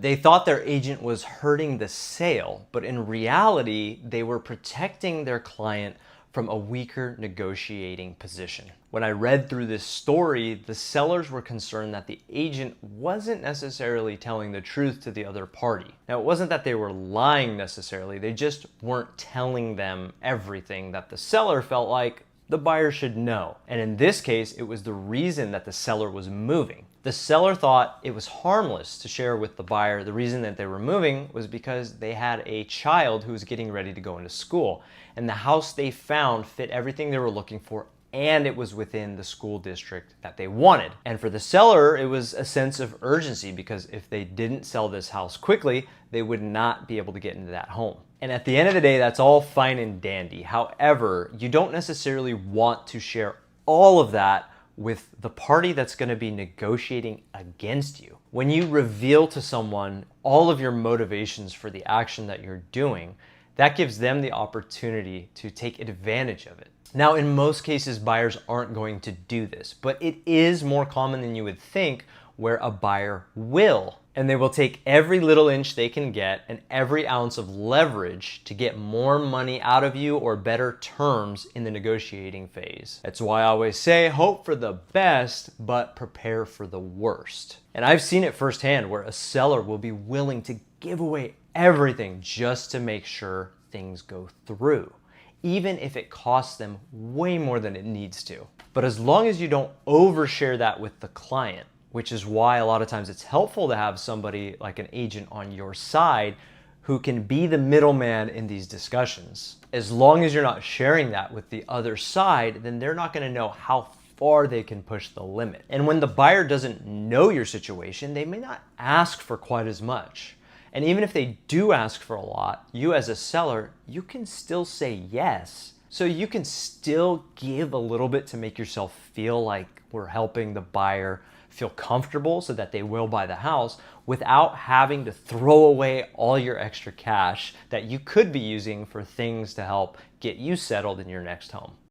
They thought their agent was hurting the sale, but in reality, they were protecting their client from a weaker negotiating position. When I read through this story, the sellers were concerned that the agent wasn't necessarily telling the truth to the other party. Now, it wasn't that they were lying necessarily, they just weren't telling them everything that the seller felt like the buyer should know. And in this case, it was the reason that the seller was moving. The seller thought it was harmless to share with the buyer the reason that they were moving was because they had a child who was getting ready to go into school. And the house they found fit everything they were looking for, and it was within the school district that they wanted. And for the seller, it was a sense of urgency because if they didn't sell this house quickly, they would not be able to get into that home. And at the end of the day, that's all fine and dandy. However, you don't necessarily want to share all of that with the party that's going to be negotiating against you. When you reveal to someone all of your motivations for the action that you're doing, that gives them the opportunity to take advantage of it. Now, in most cases, buyers aren't going to do this, but it is more common than you would think where a buyer will. And they will take every little inch they can get and every ounce of leverage to get more money out of you or better terms in the negotiating phase. That's why I always say, hope for the best, but prepare for the worst. And I've seen it firsthand where a seller will be willing to give away everything just to make sure things go through, even if it costs them way more than it needs to. But as long as you don't overshare that with the client, which is why a lot of times it's helpful to have somebody like an agent on your side who can be the middleman in these discussions. As long as you're not sharing that with the other side, then they're not going to know how far they can push the limit. And when the buyer doesn't know your situation, they may not ask for quite as much. And even if they do ask for a lot, you as a seller, you can still say yes. So you can still give a little bit to make yourself feel like we're helping the buyer feel comfortable so that they will buy the house without having to throw away all your extra cash that you could be using for things to help get you settled in your next home.